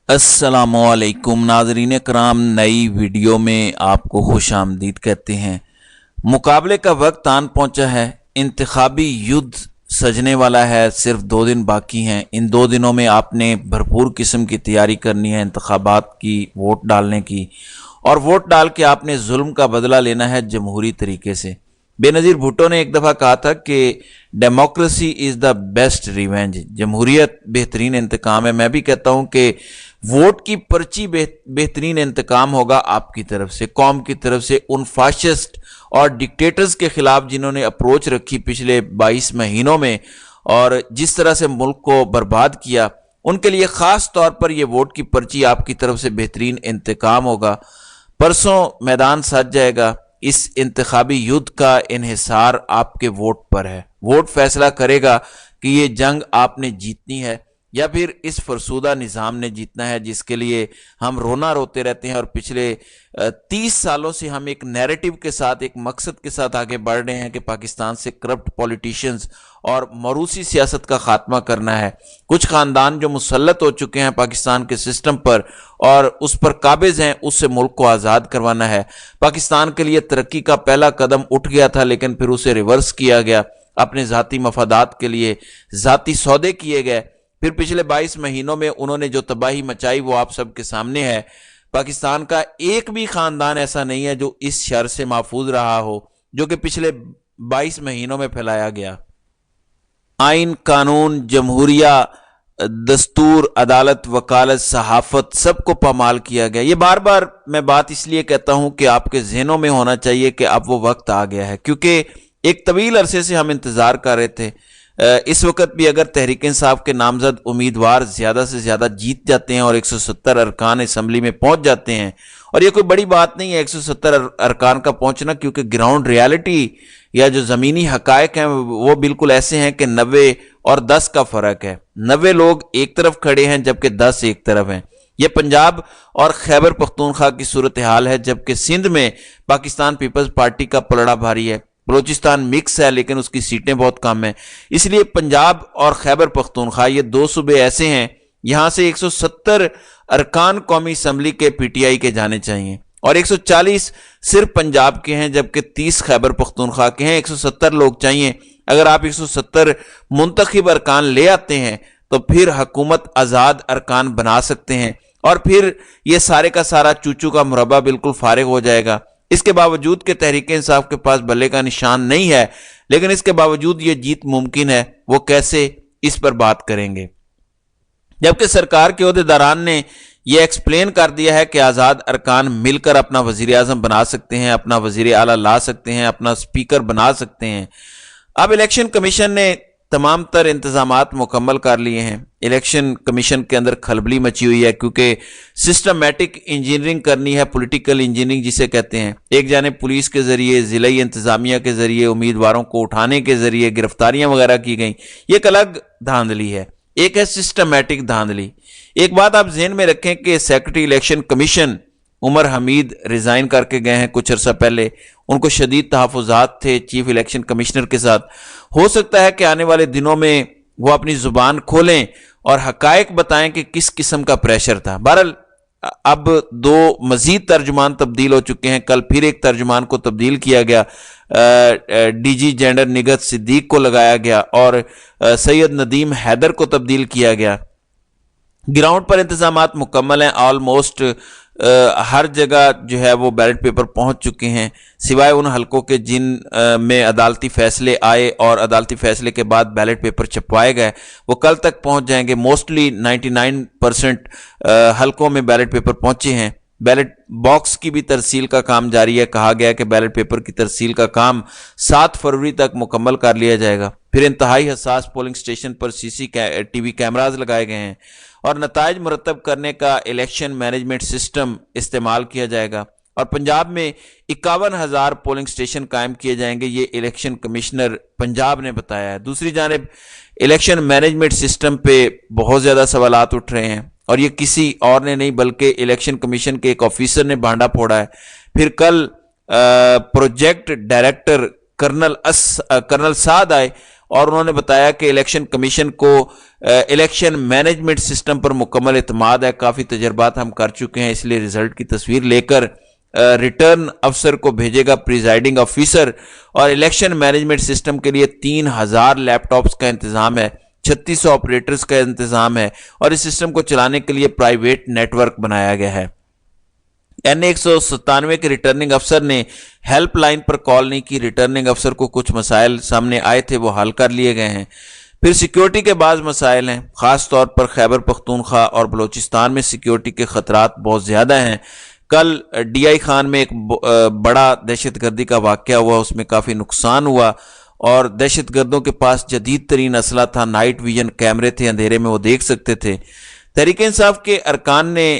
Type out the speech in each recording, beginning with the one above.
अस्सलाम वालेकुम नाज़रीन कराम, नई वीडियो में आपको खुश आमदीद कहते हैं। मुकाबले का वक्त आन पहुंचा है। इंतखाबी युद्ध सजने वाला है। सिर्फ 2 दिन बाकी हैं। इन 2 दिनों में आपने भरपूर किस्म की तैयारी करनी है इंतखाबात की, वोट डालने की, और वोट डाल के आपने जुल्म का बदला लेना है जमहूरी तरीके से। बेनज़ीर भुट्टो ने एक दफ़ा कहा था कि democracy is the best revenge, जमहूरियत बेहतरीन इंतकाम है। मैं भी कहता हूँ कि वोट की पर्ची बेहतरीन इंतकाम होगा आपकी तरफ से, कौम की तरफ से, उन फाशिस्ट और डिक्टेटर्स के खिलाफ जिन्होंने अप्रोच रखी पिछले 22 महीनों में और जिस तरह से मुल्क को बर्बाद किया, उनके लिए ख़ास तौर पर यह वोट की पर्ची आपकी तरफ से बेहतरीन इंतकाम होगा। परसों मैदान सज जाएगा। इस इंतखाबी युद्ध का इन्हिसार आपके वोट पर है। वोट फैसला करेगा कि ये जंग आपने जीतनी है या फिर इस फरसूदा निज़ाम ने जीतना है, जिसके लिए हम रोना रोते रहते हैं। और पिछले 30 सालों से हम एक नैरेटिव के साथ, एक मकसद के साथ आगे बढ़ रहे हैं कि पाकिस्तान से करप्ट पॉलिटिशियंस और मरूसी सियासत का खात्मा करना है। कुछ ख़ानदान जो मुसल्लत हो चुके हैं पाकिस्तान के सिस्टम पर और उस पर काबिज हैं, उससे मुल्क को आज़ाद करवाना है। पाकिस्तान के लिए तरक्की का पहला कदम उठ गया था, लेकिन फिर उसे रिवर्स किया गया। अपने ज़ाती मफादात के लिए ज़ाती सौदे किए गए। फिर पिछले 22 महीनों में उन्होंने जो तबाही मचाई वो आप सबके सामने है। पाकिस्तान का एक भी खानदान ऐसा नहीं है जो इस शर से महफूज रहा हो जो कि पिछले 22 महीनों में फैलाया गया। आइन, कानून, जमहूरिया, दस्तूर, अदालत, वकालत, सहाफत, सबको पामाल किया गया। ये बार बार मैं बात इसलिए कहता हूं कि आपके जहनों में होना चाहिए कि अब वो वक्त आ गया है, क्योंकि एक तवील अरसे से हम इंतज़ार कर रहे थे। इस वक्त भी अगर तहरीक इंसाफ के नामजद उम्मीदवार ज़्यादा से ज़्यादा जीत जाते हैं और 170 अरकान असम्बली में पहुंच जाते हैं, और ये कोई बड़ी बात नहीं है 170 अरकान का पहुंचना, क्योंकि ग्राउंड रियलिटी या जो ज़मीनी हकायक हैं वो बिल्कुल ऐसे हैं कि 90 और 10 का फ़र्क है। 90 लोग एक तरफ खड़े हैं जबकि 10 एक तरफ हैं। ये पंजाब और खैबर पख्तूनख्वा की सूरत हाल है, जबकि सिंध में पाकिस्तान पीपल्स पार्टी का पलड़ा भारी है। बलोचिस्तान मिक्स है लेकिन उसकी सीटें बहुत कम हैं। इसलिए पंजाब और खैबर पख्तूनख्वा ये 2 सूबे ऐसे हैं, यहाँ से 170 अरकान कौमी असम्बली के पीटीआई के जाने चाहिए और 140 सिर्फ पंजाब के हैं, जबकि 30 खैबर पख्तूनख्वा के हैं। 170 लोग चाहिए। अगर आप 170 मुंतखब अरकान ले आते हैं तो फिर हुकूमत आज़ाद अरकान बना सकते हैं और फिर ये सारे का सारा चूचू का मुरब्बा बिल्कुल फारिग हो जाएगा। इसके बावजूद कि तहरीक इंसाफ के पास बल्ले का निशान नहीं है, लेकिन इसके बावजूद ये जीत मुमकिन है। वो कैसे, इस पर बात करेंगे। जबकि सरकार के ओहदेदारान ने यह एक्सप्लेन कर दिया है कि आज़ाद अरकान मिलकर अपना वज़ीर आज़म बना सकते हैं, अपना वज़ीर आला ला सकते हैं, अपना स्पीकर बना सकते हैं। अब इलेक्शन कमीशन ने तमाम तर इंतजामात मुकम्मल कर लिए हैं। इलेक्शन कमीशन के अंदर खलबली मची हुई है, क्योंकि सिस्टमेटिक इंजीनियरिंग करनी है, पॉलिटिकल इंजीनियरिंग जिसे कहते हैं। एक जाने पुलिस के ज़रिए, ज़िलाई इंतज़ामिया के ज़रिए उम्मीदवारों को उठाने के ज़रिए गिरफ्तारियां वगैरह की गई। ये एक अलग धांधली है, एक है सिस्टमेटिक धांधली। एक बात आप जहन में रखें कि secretary election commission Umar Hamid resign करके गए हैं कुछ अर्सा पहले। उनको शदीद तहफ़्फ़ुज़ात थे चीफ इलेक्शन कमिश्नर के साथ। हो सकता है कि आने वाले दिनों में वो अपनी ज़ुबान खोलें और हकायक बताएं कि किस किस्म का प्रेशर था। बहरहाल अब 2 मज़ीद तर्जुमान तब्दील हो चुके हैं। कल फिर एक तर्जुमान को तब्दील किया गया, डीजी जेंडर निगत सिद्दीक को लगाया गया और सैयद नदीम हैदर को तब्दील किया गया। ग्राउंड पर इंतजामात मुकम्मल हैं। ऑलमोस्ट हर जगह जो है वो बैलेट पेपर पहुंच चुके हैं, सिवाय उन हलकों के जिन में अदालती फैसले आए और अदालती फैसले के बाद बैलेट पेपर छपवाए गए, वो कल तक पहुंच जाएंगे। मोस्टली 99% हलकों में बैलेट पेपर पहुंचे हैं। बैलेट बॉक्स की भी तरसील का काम जारी है। कहा गया कि बैलेट पेपर की तरसील का काम 7 फरवरी तक मुकम्मल कर लिया जाएगा। फिर इंतहाई हसास पोलिंग स्टेशन पर CCTV कैमराज लगाए गए हैं और नताइज मुरतब करने का इलेक्शन मैनेजमेंट सिस्टम इस्तेमाल किया जाएगा। और पंजाब में 51,000 पोलिंग स्टेशन कायम किए जाएंगे, ये इलेक्शन कमिश्नर पंजाब ने बताया है। दूसरी जानिब इलेक्शन मैनेजमेंट सिस्टम पे बहुत ज़्यादा सवालात उठ रहे हैं और ये किसी और ने नहीं बल्कि इलेक्शन कमीशन के एक ऑफिसर ने भांडा फोड़ा है। फिर कल प्रोजेक्ट डायरेक्टर कर्नल साद आए, اور انہوں نے بتایا کہ الیکشن کمیشن کو الیکشن مینجمنٹ سسٹم پر مکمل اعتماد ہے، کافی تجربات ہم کر چکے ہیں، اس لیے رزلٹ کی تصویر لے کر ریٹرن افسر کو بھیجے گا پریزائڈنگ آفیسر، اور الیکشن مینجمنٹ سسٹم کے لیے 3000 لیپ ٹاپس کا انتظام ہے، 3600 آپریٹرز کا انتظام ہے، اور اس سسٹم کو چلانے کے لیے پرائیویٹ نیٹ ورک بنایا گیا ہے۔ N197 کے ریٹرننگ افسر نے ہیلپ لائن پر کال نہیں کی، ریٹرننگ افسر کو کچھ مسائل سامنے آئے تھے، وہ حل کر لیے گئے ہیں۔ پھر سیکیورٹی کے بعض مسائل ہیں، خاص طور پر خیبر پختونخوا اور بلوچستان میں سیکیورٹی کے خطرات بہت زیادہ ہیں۔ کل ڈی آئی خان میں ایک بڑا دہشت گردی کا واقعہ ہوا، اس میں کافی نقصان ہوا، اور دہشت گردوں کے پاس جدید ترین اسلحہ تھا، نائٹ ویژن کیمرے تھے، اندھیرے میں وہ دیکھ سکتے تھے۔ تحریک انصاف کے ارکان نے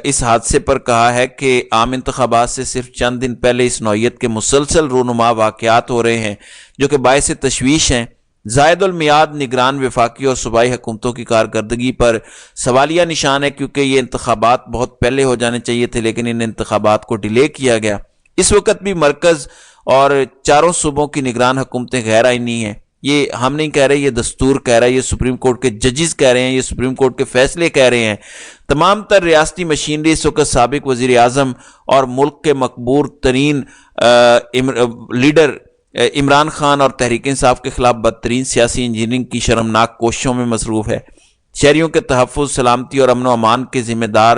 اس حادثے پر کہا ہے کہ عام انتخابات سے صرف چند دن پہلے اس نوعیت کے مسلسل رونما واقعات ہو رہے ہیں جو کہ باعث تشویش ہیں۔ زائد المیعاد نگران وفاقی اور صوبائی حکومتوں کی کارکردگی پر سوالیہ نشان ہے، کیونکہ یہ انتخابات بہت پہلے ہو جانے چاہیے تھے لیکن ان انتخابات کو ڈیلے کیا گیا۔ اس وقت بھی مرکز اور چاروں صوبوں کی نگران حکومتیں غیر آئینی ہیں، یہ ہم نہیں کہہ رہے، یہ دستور کہہ رہا ہے، یہ سپریم کورٹ کے ججز کہہ رہے ہیں، یہ سپریم کورٹ کے فیصلے کہہ رہے ہیں۔ تمام تر ریاستی مشینری اس وقت سابق وزیر اعظم اور ملک کے مقبول ترین لیڈر عمران خان اور تحریک انصاف کے خلاف بدترین سیاسی انجینئرنگ کی شرمناک کوششوں میں مصروف ہے۔ شہریوں کے تحفظ، سلامتی اور امن و امان کے ذمہ دار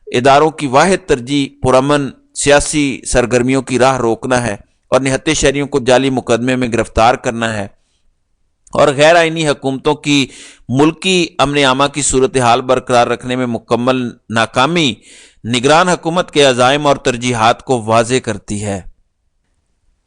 اداروں کی واحد ترجیح پرامن سیاسی سرگرمیوں کی راہ روکنا ہے اور نہتے شہریوں کو جعلی مقدمے میں گرفتار کرنا ہے، اور غیر آئینی حکومتوں کی ملکی امن عامہ کی صورتحال برقرار رکھنے میں مکمل ناکامی نگران حکومت کے عزائم اور ترجیحات کو واضح کرتی ہے۔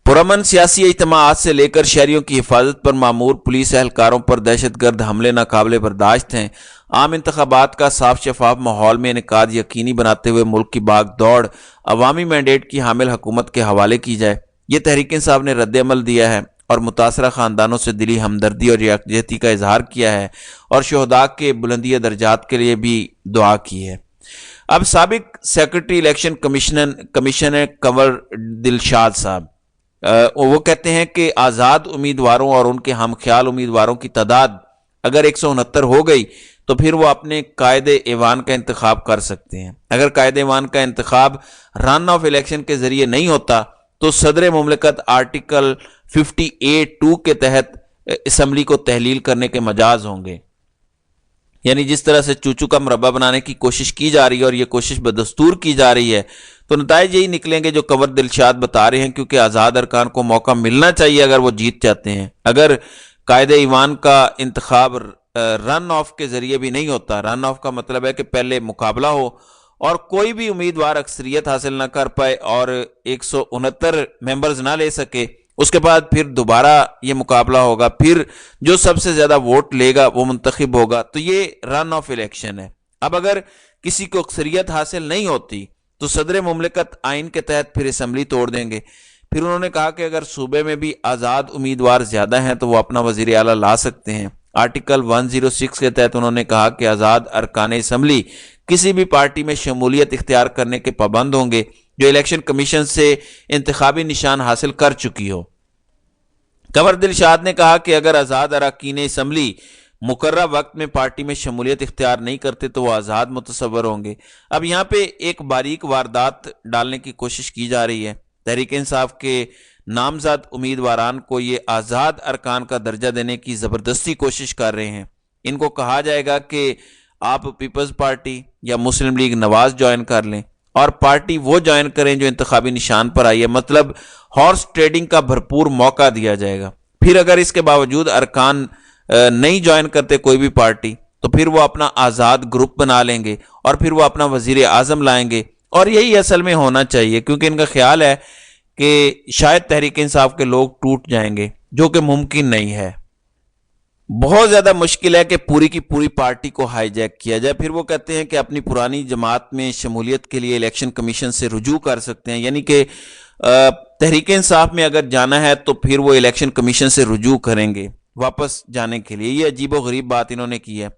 پرامن سیاسی اجتماعات سے لے کر شہریوں کی حفاظت پر مامور پولیس اہلکاروں پر دہشت گرد حملے ناقابل برداشت ہیں۔ عام انتخابات کا صاف شفاف ماحول میں انعقاد یقینی بناتے ہوئے ملک کی باغ دوڑ عوامی مینڈیٹ کی حامل حکومت کے حوالے کی جائے، یہ تحریک انصاف نے رد عمل دیا ہے اور متاثرہ خاندانوں سے دلی ہمدردی اور یکجہتی کا اظہار کیا ہے، اور شہداء کے بلندی درجات کے لیے بھی دعا کی ہے۔ اب سابق سیکرٹری الیکشن کمیشنر کنور دلشاد صاحب وہ کہتے ہیں کہ آزاد امیدواروں اور ان کے ہم خیال امیدواروں کی تعداد اگر 169 ہو گئی تو پھر وہ اپنے قائد ایوان کا انتخاب کر سکتے ہیں۔ اگر قائد ایوان کا انتخاب رن آف الیکشن کے ذریعے نہیں ہوتا تو صدر مملکت آرٹیکل 58(2) کے تحت اسمبلی کو تحلیل کرنے کے مجاز ہوں گے، یعنی جس طرح سے چوچو کا مربع بنانے کی کوشش کی جا رہی ہے اور یہ کوشش بدستور کی جا رہی ہے، تو نتائج یہی نکلیں گے جو کنور دلشاد بتا رہے ہیں، کیونکہ آزاد ارکان کو موقع ملنا چاہیے اگر وہ جیت چاہتے ہیں۔ اگر قائد ایوان کا انتخاب رن آف کے ذریعے بھی نہیں ہوتا، رن آف کا مطلب ہے کہ پہلے مقابلہ ہو اور کوئی بھی امیدوار اکثریت حاصل نہ کر پائے اور 169 ممبرز نہ لے سکے، اس کے بعد پھر دوبارہ یہ مقابلہ ہوگا، پھر جو سب سے زیادہ ووٹ لے گا وہ منتخب ہوگا، تو یہ رن آف الیکشن ہے۔ اب اگر کسی کو اکثریت حاصل نہیں ہوتی تو صدر مملکت آئین کے تحت پھر اسمبلی توڑ دیں گے۔ پھر انہوں نے کہا کہ اگر صوبے میں بھی آزاد امیدوار زیادہ ہیں تو وہ اپنا وزیر اعلیٰ لا سکتے ہیں۔ آرٹیکل 106 کے تحت انہوں نے کہا کہ آزاد ارکان اسمبلی کسی بھی پارٹی میں شمولیت اختیار کرنے کے پابند ہوں گے جو الیکشن کمیشن سے انتخابی نشان حاصل کر چکی ہو۔ کنور دلشاد نے کہا کہ اگر آزاد اراکین اسمبلی مقررہ وقت میں پارٹی میں شمولیت اختیار نہیں کرتے تو وہ آزاد متصور ہوں گے۔ اب یہاں پہ ایک باریک واردات ڈالنے کی کوشش کی جا رہی ہے۔ تحریک انصاف کے نامزد امیدواران کو یہ آزاد ارکان کا درجہ دینے کی زبردستی کوشش کر رہے ہیں۔ ان کو کہا جائے گا کہ آپ پیپلز پارٹی یا مسلم لیگ نواز جوائن کر لیں اور پارٹی وہ جوائن کریں جو انتخابی نشان پر آئی ہے، مطلب ہارس ٹریڈنگ کا بھرپور موقع دیا جائے گا۔ پھر اگر اس کے باوجود ارکان نہیں جوائن کرتے کوئی بھی پارٹی تو پھر وہ اپنا آزاد گروپ بنا لیں گے اور پھر وہ اپنا وزیر اعظم لائیں گے، اور یہی اصل میں ہونا چاہیے، کیونکہ ان کا خیال ہے کہ شاید تحریک انصاف کے لوگ ٹوٹ جائیں گے، جو کہ ممکن نہیں ہے۔ بہت زیادہ مشکل ہے کہ پوری کی پوری پارٹی کو ہائی جیک کیا جائے۔ پھر وہ کہتے ہیں کہ اپنی پرانی جماعت میں شمولیت کے لیے الیکشن کمیشن سے رجوع کر سکتے ہیں، یعنی کہ تحریک انصاف میں اگر جانا ہے تو پھر وہ الیکشن کمیشن سے رجوع کریں گے واپس جانے کے لیے۔ یہ عجیب و غریب بات انہوں نے کی ہے۔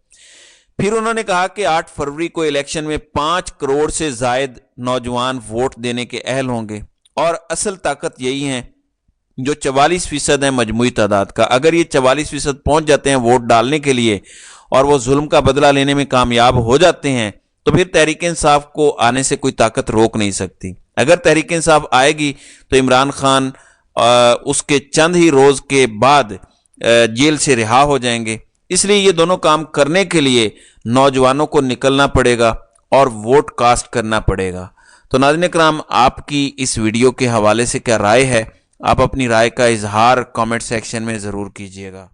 پھر انہوں نے کہا کہ 8 فروری کو الیکشن میں 5 کروڑ سے زائد نوجوان ووٹ دینے کے اہل ہوں گے اور اصل طاقت یہی ہیں जो 44% है मजमूई तादाद का, अगर ये 44% पहुंच जाते हैं वोट डालने के लिए और वो जुल्म का बदला लेने में कामयाब हो जाते हैं, तो फिर तहरीक इंसाफ को आने से कोई ताकत रोक नहीं सकती। अगर तहरीक इंसाफ आएगी तो इमरान खान उसके चंद ही रोज के बाद जेल से रिहा हो जाएंगे। इसलिए ये दोनों काम करने के लिए नौजवानों को निकलना पड़ेगा और वोट कास्ट करना पड़ेगा। तो नाज़रीन इकराम, आपकी इस वीडियो के हवाले से क्या राय है? आप अपनी राय का इजहार कमेंट सेक्शन में ज़रूर कीजिएगा।